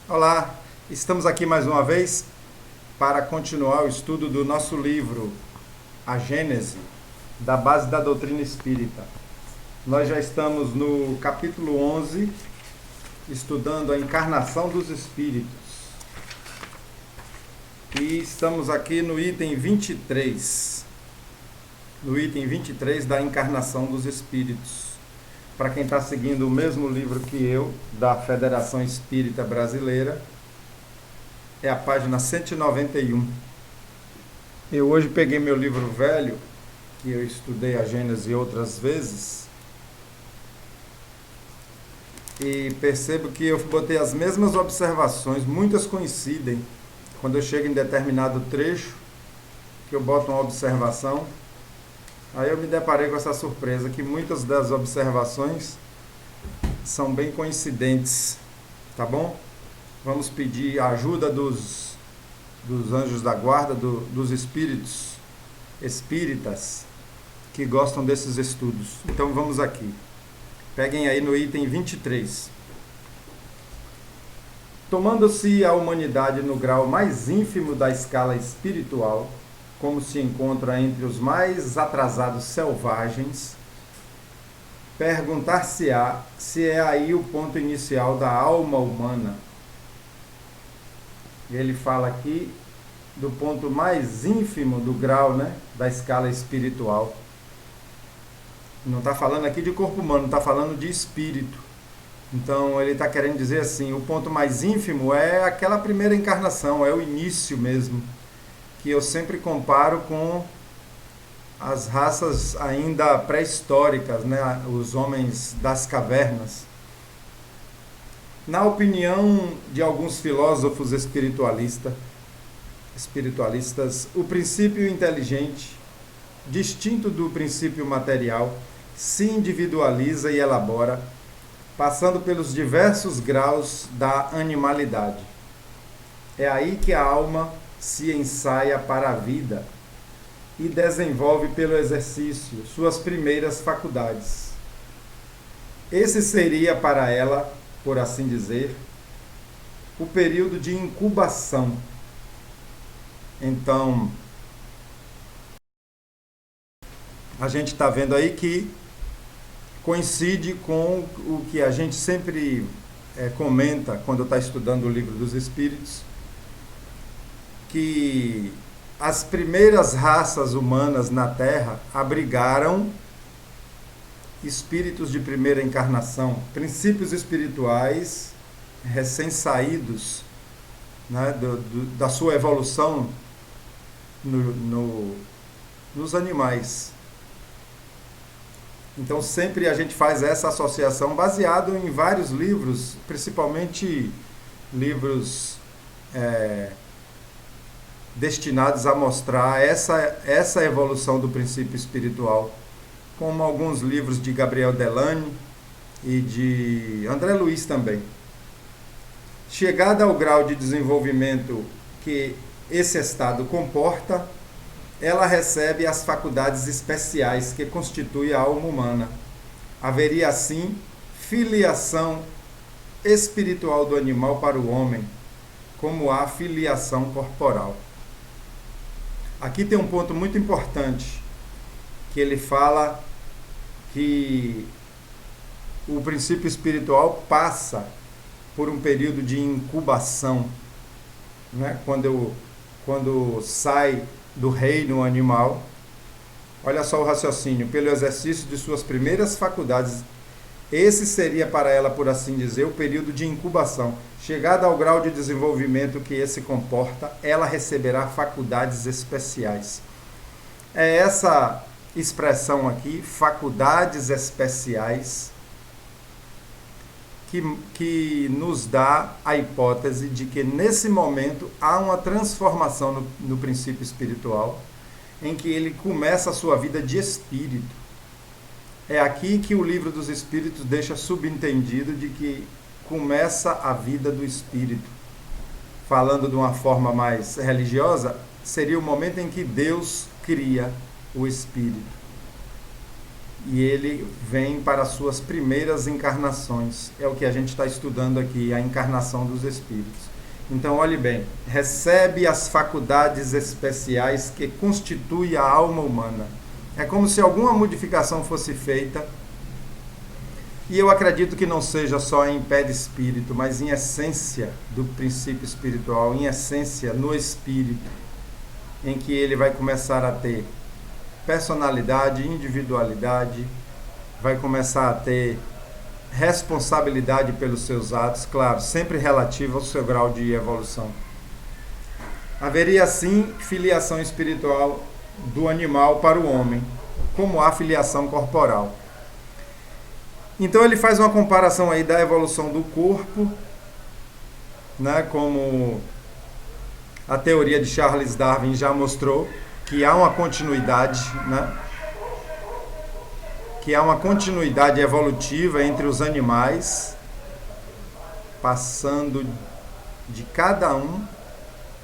Olá, estamos aqui mais uma vez para continuar o estudo do nosso livro, A Gênese, da Base da Doutrina Espírita. Nós já estamos no capítulo 11, estudando a encarnação dos espíritos. E estamos aqui no item 23. No item 23 da encarnação dos espíritos. Para quem está seguindo o mesmo livro que eu, da Federação Espírita Brasileira, é a página 191. Eu hoje peguei meu livro velho, que eu estudei a Gênese outras vezes, e percebo que eu botei as mesmas observações, muitas coincidem. Quando eu chego em determinado trecho, que eu boto uma observação, aí eu me deparei com essa surpresa, que muitas das observações são bem coincidentes, tá bom? Vamos pedir a ajuda dos anjos da guarda, dos espíritos espíritas que gostam desses estudos. Então vamos aqui. Peguem aí no item 23. Tomando-se a humanidade no grau mais ínfimo da escala espiritual, como se encontra entre os mais atrasados selvagens, perguntar-se-á se é aí o ponto inicial da alma humana. Ele fala aqui do ponto mais ínfimo do grau, né, da escala espiritual. Não está falando aqui de corpo humano, está falando de espírito. Então ele está querendo dizer assim, o ponto mais ínfimo é aquela primeira encarnação, é o início mesmo, que eu sempre comparo com as raças ainda pré-históricas, né, os homens das cavernas. Na opinião de alguns filósofos espiritualistas, o princípio inteligente, distinto do princípio material, se individualiza e elabora, passando pelos diversos graus da animalidade. É aí que a alma se ensaia para a vida e desenvolve pelo exercício suas primeiras faculdades. Esse seria para ela, por assim dizer, o período de incubação. Então, a gente está vendo aí que coincide com o que a gente sempre comenta quando está estudando o Livro dos Espíritos, que as primeiras raças humanas na Terra abrigaram espíritos de primeira encarnação, princípios espirituais recém-saídos, né, da sua evolução nos animais. Então sempre a gente faz essa associação baseado em vários livros, principalmente livros destinados a mostrar essa evolução do princípio espiritual, como alguns livros de Gabriel Delany e de André Luiz também. Chegada ao grau de desenvolvimento que esse estado comporta, ela recebe as faculdades especiais que constituem a alma humana. Haveria, assim, filiação espiritual do animal para o homem, como há filiação corporal. Aqui tem um ponto muito importante, que ele fala que o princípio espiritual passa por um período de incubação, né? Quando sai do reino animal. Olha só o raciocínio, pelo exercício de suas primeiras faculdades. Esse seria para ela, por assim dizer, o período de incubação. Chegada ao grau de desenvolvimento que esse comporta, ela receberá faculdades especiais. É essa expressão aqui, faculdades especiais, que nos dá a hipótese de que nesse momento há uma transformação no princípio espiritual, em que ele começa a sua vida de espírito. É aqui que o Livro dos Espíritos deixa subentendido de que começa a vida do espírito. Falando de uma forma mais religiosa, seria o momento em que Deus cria o espírito. e ele vem para as suas primeiras encarnações. É o que a gente está estudando aqui, a encarnação dos espíritos. Então, olhe bem, recebe as faculdades especiais que constituem a alma humana. É como se alguma modificação fosse feita, e eu acredito que não seja só em perispírito, mas em essência do princípio espiritual, em essência no espírito, em que ele vai começar a ter personalidade, individualidade, vai começar a ter responsabilidade pelos seus atos, claro, sempre relativo ao seu grau de evolução. Haveria assim filiação espiritual do animal para o homem, como há filiação corporal. Então ele faz uma comparação aí da evolução do corpo, né, como a teoria de Charles Darwin já mostrou, que há uma continuidade, né, que há uma continuidade evolutiva entre os animais, passando de cada um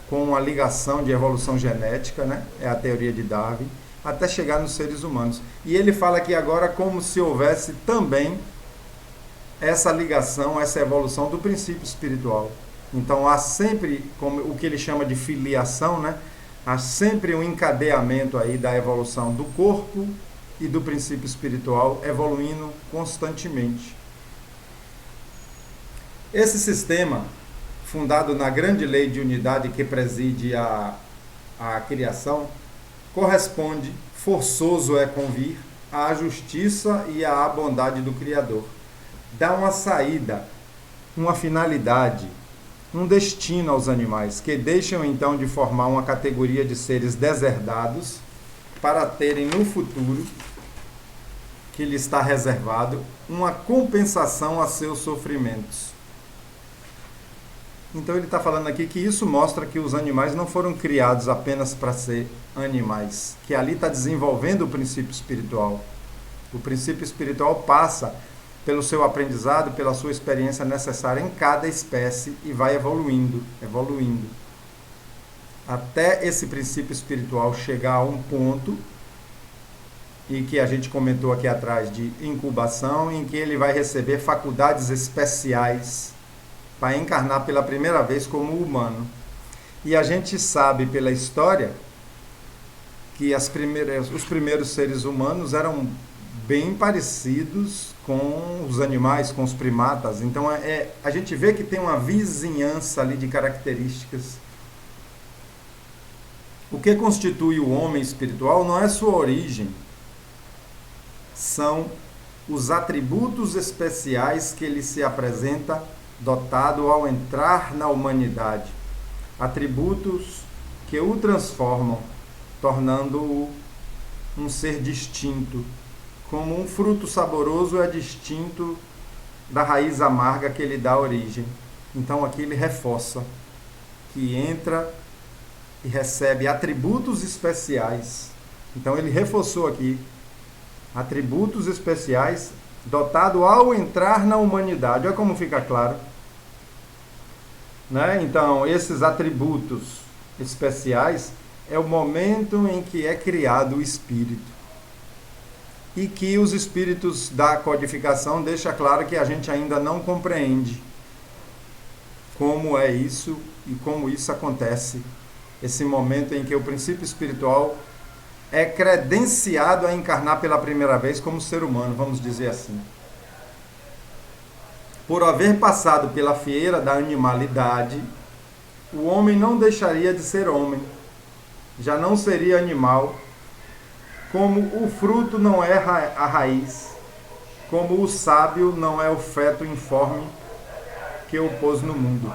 com uma ligação de evolução genética, né, é a teoria de Darwin, até chegar nos seres humanos. E ele fala aqui agora como se houvesse também essa ligação, essa evolução do princípio espiritual. Então há sempre, como o que ele chama de filiação, né? Há sempre um encadeamento aí da evolução do corpo e do princípio espiritual evoluindo constantemente. Esse sistema, fundado na grande lei de unidade que preside a criação, corresponde, forçoso é convir, à justiça e à bondade do Criador. Dá uma saída, uma finalidade, um destino aos animais, que deixam então de formar uma categoria de seres deserdados para terem no futuro, que lhe está reservado, uma compensação a seus sofrimentos. Então ele está falando aqui que isso mostra que os animais não foram criados apenas para ser animais, que ali está desenvolvendo o princípio espiritual. O princípio espiritual passa pelo seu aprendizado, pela sua experiência necessária em cada espécie e vai evoluindo, até esse princípio espiritual chegar a um ponto, e que a gente comentou aqui atrás, de incubação, em que ele vai receber faculdades especiais para encarnar pela primeira vez como humano. E a gente sabe pela história que os primeiros seres humanos eram bem parecidos com os animais, com os primatas. Então a gente vê que tem uma vizinhança ali de características. O que constitui o homem espiritual não é sua origem, são os atributos especiais que ele se apresenta dotado ao entrar na humanidade. Atributos que o transformam, tornando-o um ser distinto, como um fruto saboroso é distinto da raiz amarga que lhe dá origem. Então aqui ele reforça que entra e recebe atributos especiais. Então ele reforçou aqui atributos especiais dotado ao entrar na humanidade. Olha como fica claro, né? Então esses atributos especiais é o momento em que é criado o espírito, e que os espíritos da codificação deixam claro que a gente ainda não compreende como é isso e como isso acontece, esse momento em que o princípio espiritual é credenciado a encarnar pela primeira vez como ser humano, vamos dizer assim. Por haver passado pela fieira da animalidade, o homem não deixaria de ser homem, já não seria animal, como o fruto não é a raiz, como o sábio não é o feto informe que o pôs no mundo.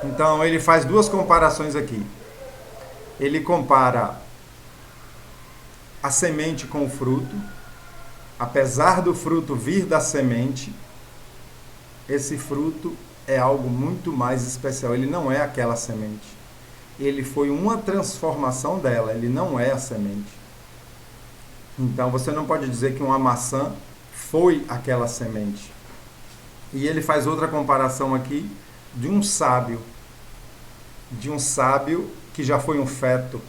Então ele faz duas comparações aqui. Ele compara a semente com o fruto. Apesar do fruto vir da semente, esse fruto é algo muito mais especial. Ele não é aquela semente. Ele foi uma transformação dela, ele não é a semente. Então você não pode dizer que uma maçã foi aquela semente. E ele faz outra comparação aqui de um sábio que já foi um feto.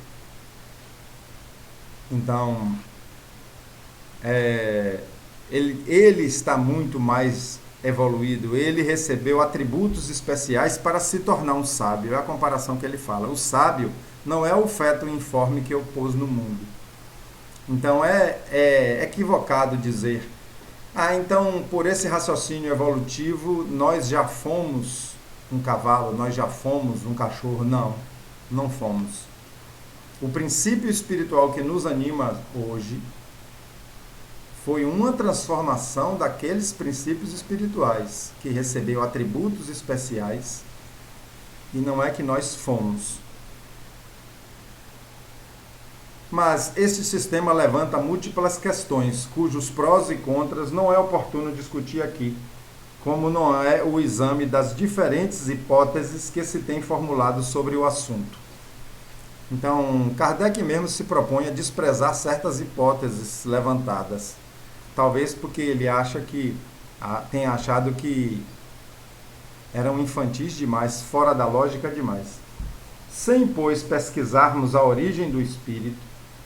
Então, ele está muito mais evoluído, ele recebeu atributos especiais para se tornar um sábio. É a comparação que ele fala. O sábio não é o feto informe que eu pus no mundo. Então é equivocado dizer, então por esse raciocínio evolutivo nós já fomos um cavalo, nós já fomos um cachorro. Não, não fomos. O princípio espiritual que nos anima hoje foi uma transformação daqueles princípios espirituais que recebeu atributos especiais, e não é que nós fomos. Mas este sistema levanta múltiplas questões, cujos prós e contras não é oportuno discutir aqui, como não é o exame das diferentes hipóteses que se tem formulado sobre o assunto. Então, Kardec mesmo se propõe a desprezar certas hipóteses levantadas, talvez porque ele tenha achado que eram infantis demais, fora da lógica demais. Sem, pois, pesquisarmos a origem do espírito,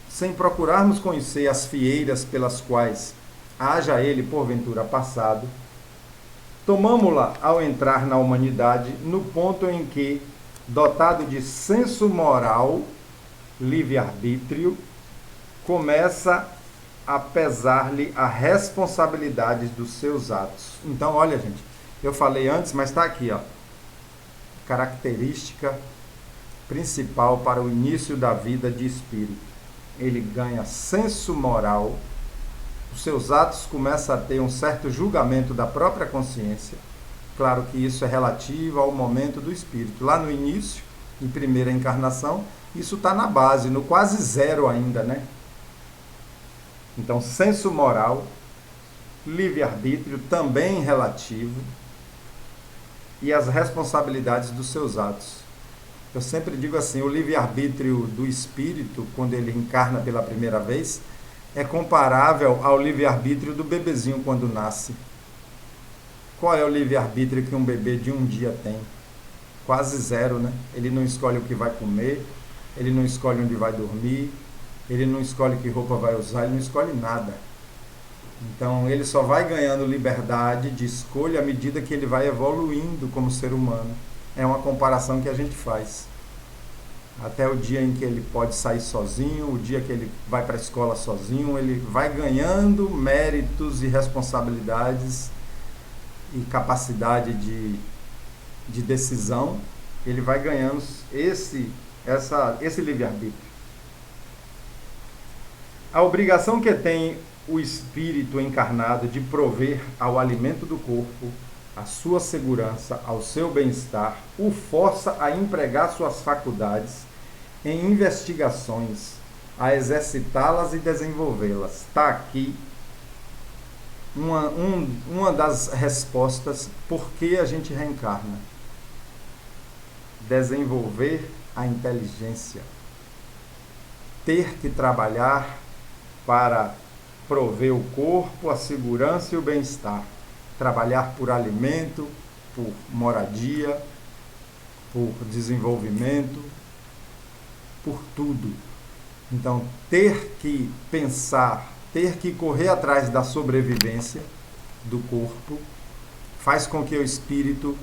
sem procurarmos conhecer as fieiras pelas quais haja ele porventura passado, tomamo-la ao entrar na humanidade no ponto em que, dotado de senso moral, livre-arbítrio, começa a pesar-lhe a responsabilidade dos seus atos. Então, olha, gente, eu falei antes, mas está aqui, ó. Característica principal para o início da vida de espírito. Ele ganha senso moral, os seus atos começam a ter um certo julgamento da própria consciência. Claro que isso é relativo ao momento do espírito. Lá no início, em primeira encarnação, isso está na base, no quase zero ainda, né? Então, senso moral, livre-arbítrio também relativo, e as responsabilidades dos seus atos. Eu sempre digo assim, o livre-arbítrio do espírito, quando ele encarna pela primeira vez, é comparável ao livre-arbítrio do bebezinho quando nasce. Qual é o livre-arbítrio que um bebê de um dia tem? Quase zero, né? Ele não escolhe o que vai comer, ele não escolhe onde vai dormir, ele não escolhe que roupa vai usar, ele não escolhe nada. Então, ele só vai ganhando liberdade de escolha à medida que ele vai evoluindo como ser humano. É uma comparação que a gente faz. Até o dia em que ele pode sair sozinho, o dia que ele vai para a escola sozinho, ele vai ganhando méritos e responsabilidades e capacidade de decisão. Ele vai ganhando esse livre-arbítrio. A obrigação que tem o espírito encarnado de prover ao alimento do corpo, à sua segurança, ao seu bem-estar, o força a empregar suas faculdades em investigações, a exercitá-las e desenvolvê-las. Está aqui uma das respostas por que a gente reencarna. Desenvolver a inteligência. Ter que trabalhar para prover o corpo, a segurança e o bem-estar. Trabalhar por alimento, por moradia, por desenvolvimento, por tudo. Então, ter que pensar, ter que correr atrás da sobrevivência do corpo, faz com que o espírito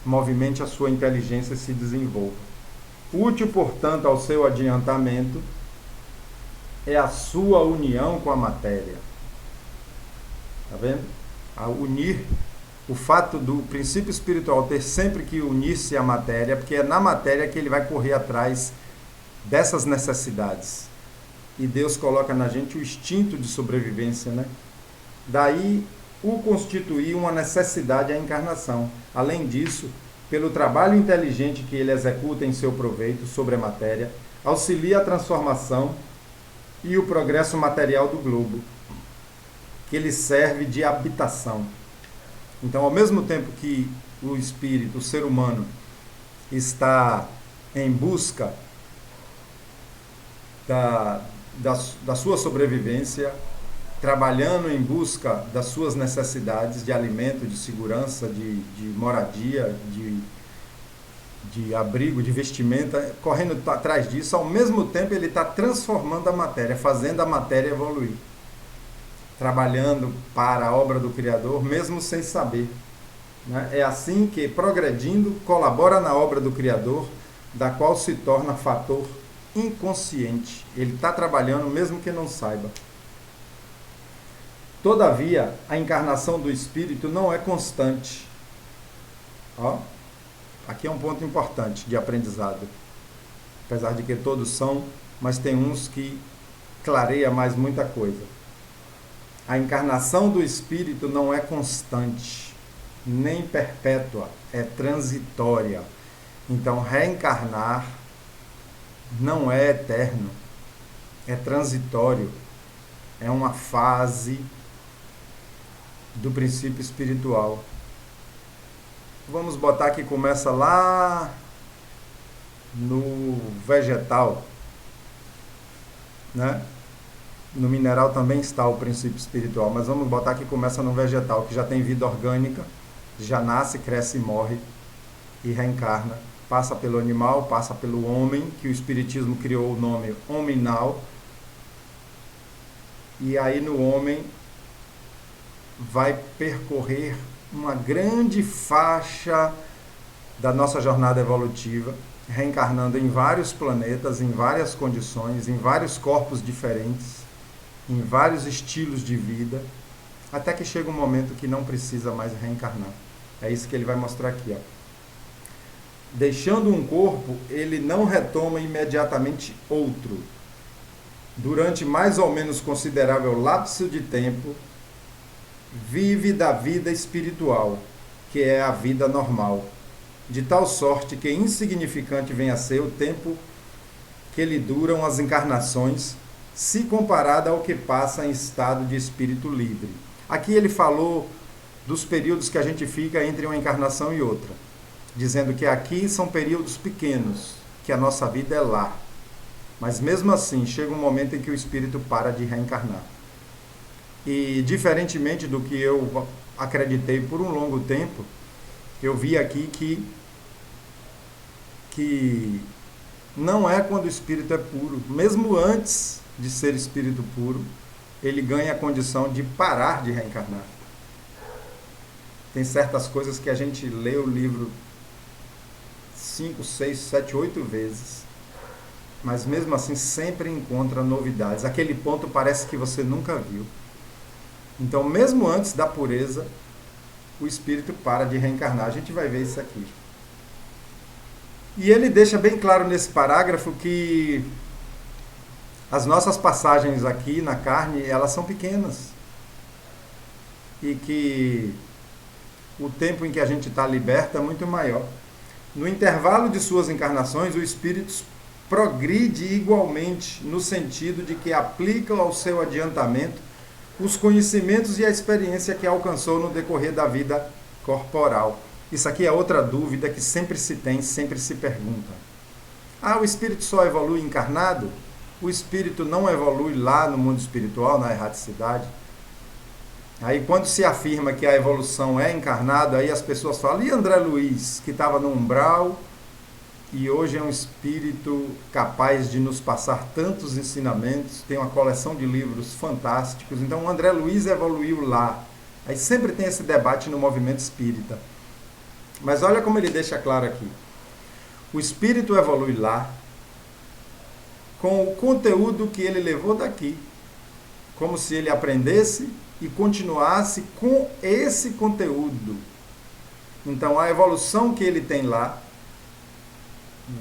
movimente a sua inteligência e se desenvolva. Útil, portanto, ao seu adiantamento é a sua união com a matéria. Está vendo? A unir, o fato do princípio espiritual ter sempre que unir-se à matéria, porque é na matéria que ele vai correr atrás dessas necessidades. E Deus coloca na gente o instinto de sobrevivência, né? Daí o constituir uma necessidade à encarnação. Além disso, pelo trabalho inteligente que ele executa em seu proveito sobre a matéria, auxilia a transformação e o progresso material do globo, que ele serve de habitação. Então, ao mesmo tempo que o espírito, o ser humano, está em busca da sua sobrevivência, trabalhando em busca das suas necessidades de alimento, de segurança, de moradia, de abrigo, de vestimenta, correndo atrás disso, ao mesmo tempo ele está transformando a matéria, fazendo a matéria evoluir, trabalhando para a obra do Criador, mesmo sem saber. Né? É assim que, progredindo, colabora na obra do Criador, da qual se torna fator inconsciente. Ele está trabalhando mesmo que não saiba. Todavia, a encarnação do espírito não é constante. Ó, aqui é um ponto importante de aprendizado. Apesar de que todos são, mas tem uns que clareia mais muita coisa. A encarnação do espírito não é constante, nem perpétua, é transitória. Então, reencarnar não é eterno, é transitório, é uma fase do princípio espiritual. Vamos botar que começa lá no vegetal, né? No mineral também está o princípio espiritual, mas vamos botar que começa no vegetal, que já tem vida orgânica, já nasce, cresce e morre e reencarna. Passa pelo animal, passa pelo homem, que o Espiritismo criou o nome hominal, e aí no homem vai percorrer uma grande faixa da nossa jornada evolutiva, reencarnando em vários planetas, em várias condições, em vários corpos diferentes, em vários estilos de vida, até que chega um momento que não precisa mais reencarnar. É isso que ele vai mostrar aqui, ó. Deixando um corpo, ele não retoma imediatamente outro. Durante mais ou menos considerável lapso de tempo, vive da vida espiritual, que é a vida normal, de tal sorte que insignificante venha a ser o tempo que lhe duram as encarnações, se comparada ao que passa em estado de espírito livre. Aqui ele falou dos períodos que a gente fica entre uma encarnação e outra, dizendo que aqui são períodos pequenos, que a nossa vida é lá. Mas mesmo assim, chega um momento em que o espírito para de reencarnar. E diferentemente do que eu acreditei por um longo tempo, eu vi aqui que não é quando o espírito é puro. Mesmo antes de ser espírito puro, ele ganha a condição de parar de reencarnar. Tem certas coisas que a gente lê o livro 5, 6, 7, 8 vezes, mas mesmo assim sempre encontra novidades. Aquele ponto parece que você nunca viu. Então, mesmo antes da pureza, o espírito para de reencarnar. A gente vai ver isso aqui. E ele deixa bem claro nesse parágrafo que as nossas passagens aqui na carne, elas são pequenas. E que o tempo em que a gente está liberto é muito maior. No intervalo de suas encarnações, o espírito progride igualmente, no sentido de que aplica ao seu adiantamento os conhecimentos e a experiência que alcançou no decorrer da vida corporal. Isso aqui é outra dúvida que sempre se tem, sempre se pergunta. Ah, o espírito só evolui encarnado? O espírito não evolui lá no mundo espiritual, na erraticidade? Aí quando se afirma que a evolução é encarnada, aí as pessoas falam, e André Luiz, que estava no umbral e hoje é um espírito capaz de nos passar tantos ensinamentos, tem uma coleção de livros fantásticos, então o André Luiz evoluiu lá. Aí sempre tem esse debate no movimento espírita. Mas olha como ele deixa claro aqui. O espírito evolui lá com o conteúdo que ele levou daqui, como se ele aprendesse e continuasse com esse conteúdo. Então a evolução que ele tem lá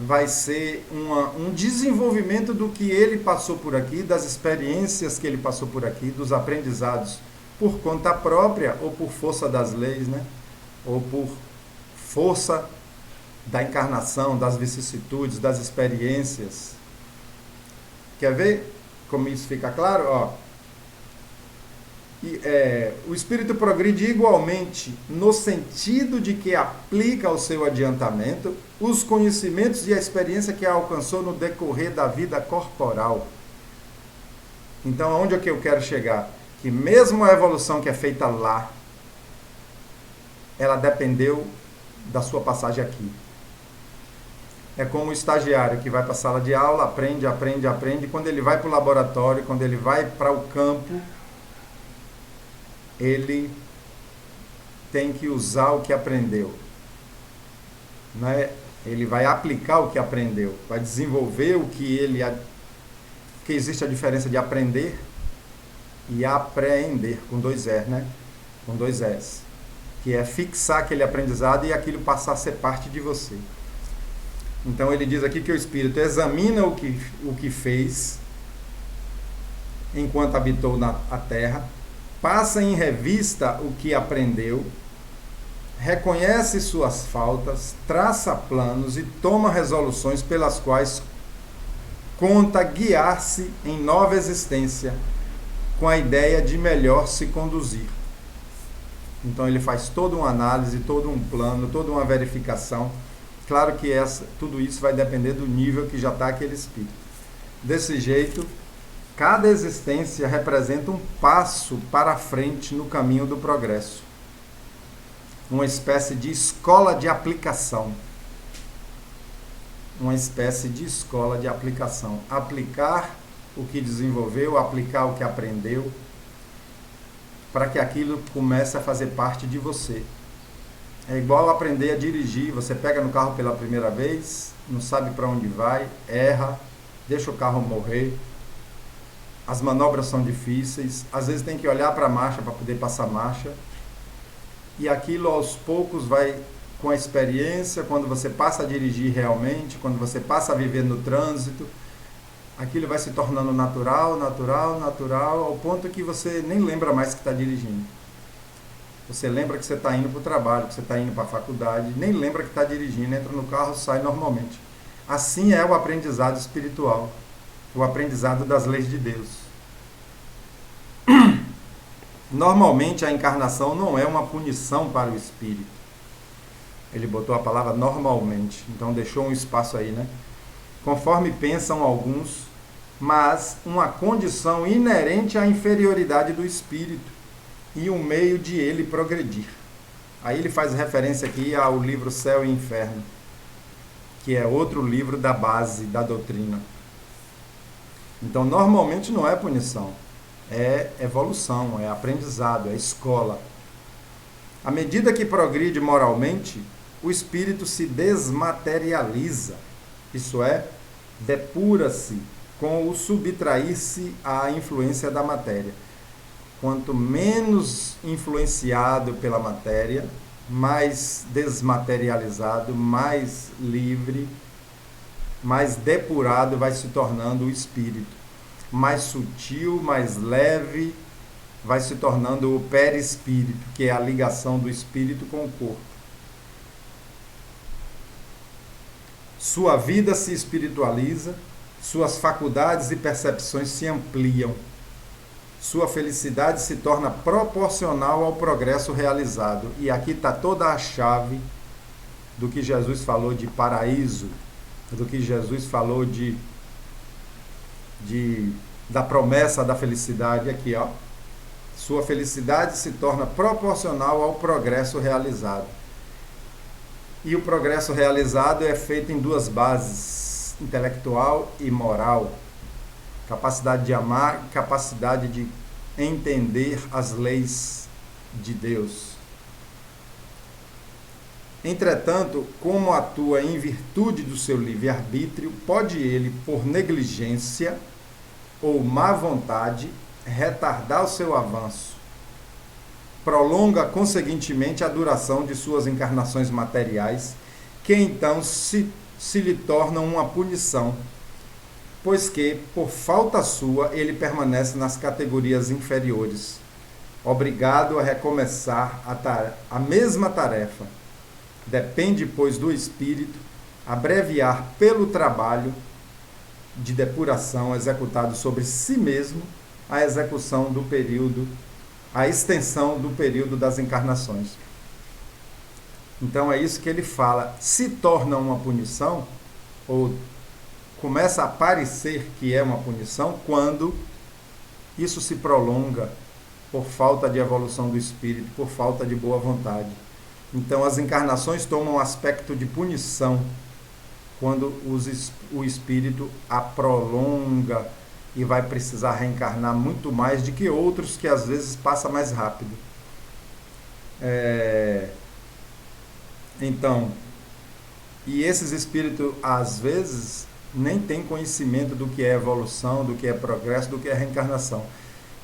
vai ser um desenvolvimento do que ele passou por aqui, das experiências que ele passou por aqui, dos aprendizados por conta própria ou por força das leis, né? Ou por força da encarnação, das vicissitudes, das experiências. Quer ver como isso fica claro? Ó, o espírito progride igualmente no sentido de que aplica ao seu adiantamento os conhecimentos e a experiência que alcançou no decorrer da vida corporal. Então, aonde é que eu quero chegar? Que mesmo a evolução que é feita lá, ela dependeu da sua passagem aqui. É como o estagiário que vai para a sala de aula, aprende, e quando ele vai para o laboratório, quando ele vai para o campo, ele tem que usar o que aprendeu, né? Ele vai aplicar o que aprendeu, vai desenvolver o que ele... Porque existe a diferença de aprender e apreender, com dois R, né? Com dois S. Que é fixar aquele aprendizado e aquilo passar a ser parte de você. Então ele diz aqui que o Espírito examina o que fez enquanto habitou na terra, passa em revista o que aprendeu, reconhece suas faltas, traça planos e toma resoluções pelas quais conta guiar-se em nova existência, com a ideia de melhor se conduzir. Então ele faz toda uma análise, todo um plano, toda uma verificação. Claro que tudo isso vai depender do nível que já está aquele espírito. Desse jeito, cada existência representa um passo para frente no caminho do progresso. Uma espécie de escola de aplicação. Uma espécie de escola de aplicação. Aplicar o que desenvolveu, aplicar o que aprendeu, para que aquilo comece a fazer parte de você. É igual aprender a dirigir. Você pega no carro pela primeira vez, não sabe para onde vai, erra, deixa o carro morrer. As manobras são difíceis, às vezes tem que olhar para a marcha para poder passar marcha. E aquilo aos poucos vai, com a experiência, quando você passa a dirigir realmente, quando você passa a viver no trânsito, aquilo vai se tornando natural, ao ponto que você nem lembra mais que está dirigindo. Você lembra que você está indo para o trabalho, que você está indo para a faculdade, nem lembra que está dirigindo, entra no carro, sai normalmente. Assim é o aprendizado espiritual, o aprendizado das leis de Deus. Normalmente a encarnação não é uma punição para o espírito. Ele botou a palavra normalmente, então deixou um espaço aí, né? Conforme pensam alguns, mas uma condição inerente à inferioridade do espírito e um meio de ele progredir. Aí ele faz referência aqui ao livro Céu e Inferno, que é outro livro da base da doutrina. Então, normalmente não é punição, é evolução, é aprendizado, é escola. À medida que progride moralmente, o espírito se desmaterializa, isso é, depura-se com o subtrair-se à influência da matéria. Quanto menos influenciado pela matéria, mais desmaterializado, mais livre, mais depurado vai se tornando o espírito. Mais sutil, mais leve, vai se tornando o perispírito, que é a ligação do espírito com o corpo. Sua vida se espiritualiza, suas faculdades e percepções se ampliam. Sua felicidade se torna proporcional ao progresso realizado. E aqui está toda a chave do que Jesus falou de paraíso, do que Jesus falou da promessa da felicidade aqui, ó. Sua felicidade se torna proporcional ao progresso realizado. E o progresso realizado é feito em duas bases, intelectual e moral. Capacidade de amar, capacidade de entender as leis de Deus. Entretanto, como atua em virtude do seu livre-arbítrio, pode ele, por negligência ou má vontade, retardar o seu avanço. Prolonga, conseguintemente, a duração de suas encarnações materiais, que então se lhe tornam uma punição, pois que, por falta sua, ele permanece nas categorias inferiores, obrigado a recomeçar a mesma tarefa. Depende, pois, do espírito abreviar pelo trabalho de depuração executado sobre si mesmo a execução do período, a extensão do período das encarnações. Então é isso que ele fala. Se torna uma punição, ou começa a parecer que é uma punição, quando isso se prolonga por falta de evolução do espírito, por falta de boa vontade. Então as encarnações tomam um aspecto de punição, quando o espírito a prolonga e vai precisar reencarnar muito mais do que outros que às vezes passa mais rápido. Então, e esses espíritos às vezes nem têm conhecimento do que é evolução, do que é progresso, do que é reencarnação.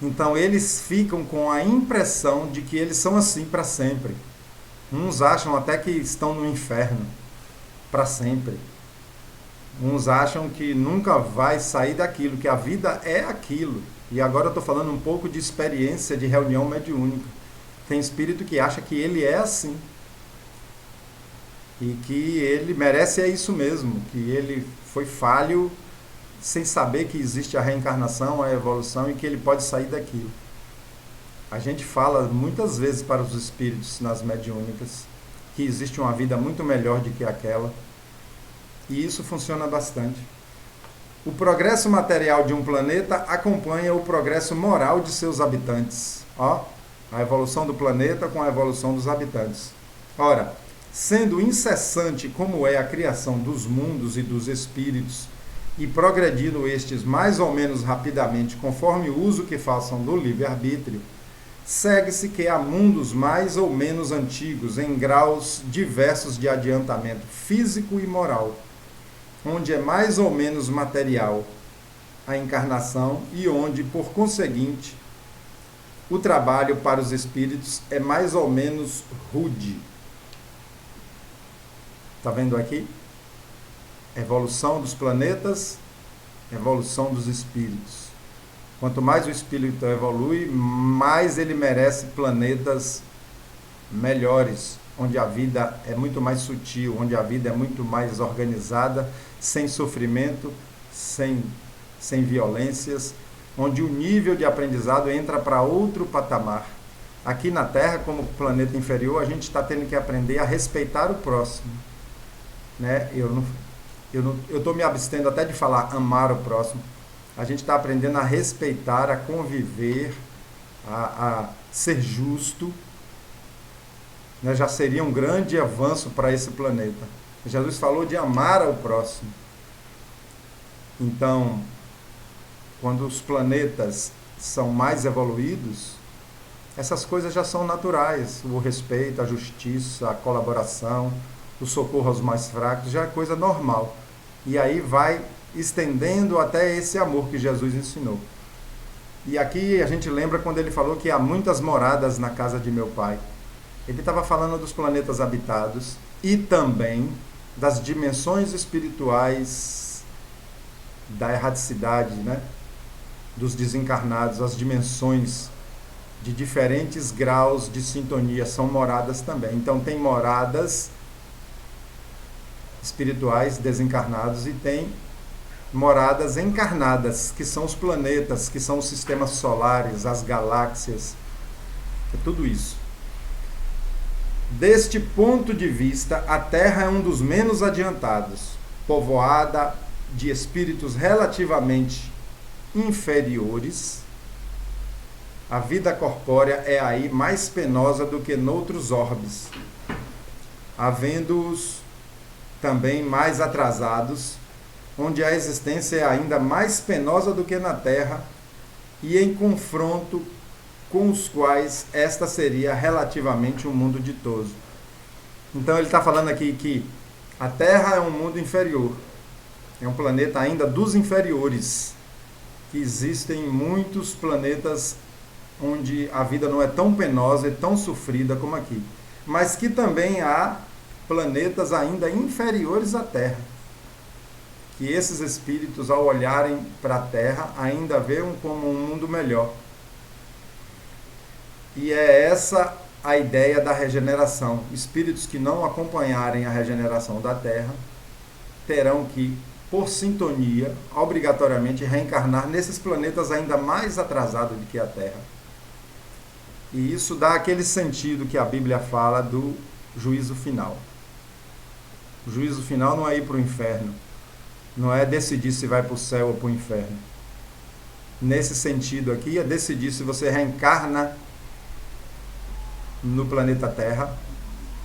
Então eles ficam com a impressão de que eles são assim para sempre. Uns acham até que estão no inferno para sempre. Uns acham que nunca vai sair daquilo, que a vida é aquilo. E agora eu estou falando um pouco de experiência de reunião mediúnica. Tem espírito que acha que ele é assim. E que ele merece isso mesmo, que ele foi falho sem saber que existe a reencarnação, a evolução e que ele pode sair daquilo. A gente fala muitas vezes para os espíritos nas mediúnicas que existe uma vida muito melhor do que aquela. E isso funciona bastante. O progresso material de um planeta acompanha o progresso moral de seus habitantes. A evolução do planeta com a evolução dos habitantes. Ora, sendo incessante como é a criação dos mundos e dos espíritos, e progredindo estes mais ou menos rapidamente conforme o uso que façam do livre-arbítrio, segue-se que há mundos mais ou menos antigos em graus diversos de adiantamento físico e moral, onde é mais ou menos material a encarnação e onde, por conseguinte, o trabalho para os espíritos é mais ou menos rude. Está vendo aqui? Evolução dos planetas, evolução dos espíritos. Quanto mais o espírito evolui, mais ele merece planetas melhores, onde a vida é muito mais sutil, onde a vida é muito mais organizada, sem sofrimento, sem violências, onde o nível de aprendizado entra para outro patamar. Aqui na Terra, como planeta inferior, a gente está tendo que aprender a respeitar o próximo. Né? Eu estou me abstendo até de falar amar o próximo. A gente está aprendendo a respeitar, a conviver, a ser justo. Né? Já seria um grande avanço para esse planeta. Jesus falou de amar ao próximo. Então, quando os planetas são mais evoluídos, essas coisas já são naturais. O respeito, a justiça, a colaboração, o socorro aos mais fracos, já é coisa normal. E aí vai estendendo até esse amor que Jesus ensinou. E aqui a gente lembra quando ele falou que há muitas moradas na casa de meu Pai. Ele estava falando dos planetas habitados e também das dimensões espirituais da erradicidade, né? Dos desencarnados, as dimensões de diferentes graus de sintonia são moradas também. Então tem moradas espirituais desencarnados e tem moradas encarnadas, que são os planetas, que são os sistemas solares, as galáxias, é tudo isso. Deste ponto de vista, a Terra é um dos menos adiantados, povoada de espíritos relativamente inferiores. A vida corpórea é aí mais penosa do que noutros orbes, havendo-os também mais atrasados, onde a existência é ainda mais penosa do que na Terra, e em confronto com os quais esta seria relativamente um mundo ditoso. Então ele está falando aqui que a Terra é um mundo inferior, é um planeta ainda dos inferiores, que existem muitos planetas onde a vida não é tão penosa e tão sofrida como aqui, mas que também há planetas ainda inferiores à Terra, que esses espíritos, ao olharem para a Terra, ainda veem como um mundo melhor. E é essa a ideia da regeneração. Espíritos que não acompanharem a regeneração da Terra terão que, por sintonia, obrigatoriamente reencarnar nesses planetas ainda mais atrasados do que a Terra. E isso dá aquele sentido que a Bíblia fala do juízo final. O juízo final não é ir para o inferno, não é decidir se vai para o céu ou para o inferno. Nesse sentido aqui, é decidir se você reencarna no planeta Terra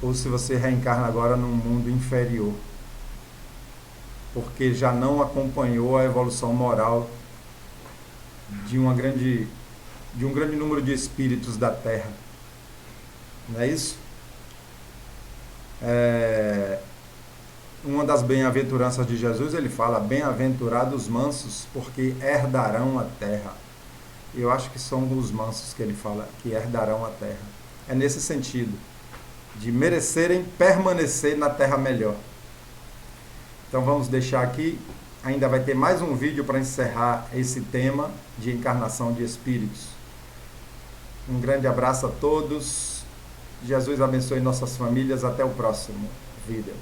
ou se você reencarna agora num mundo inferior. porque já não acompanhou a evolução moral de de um grande número de espíritos da Terra. Não é isso? Uma das bem-aventuranças de Jesus, ele fala: bem-aventurados os mansos, porque herdarão a terra. Eu acho que são os mansos que ele fala, que herdarão a terra. É nesse sentido, de merecerem permanecer na terra melhor. Então vamos deixar aqui, ainda vai ter mais um vídeo para encerrar esse tema de encarnação de espíritos. Um grande abraço a todos. Jesus abençoe nossas famílias. Até o próximo vídeo.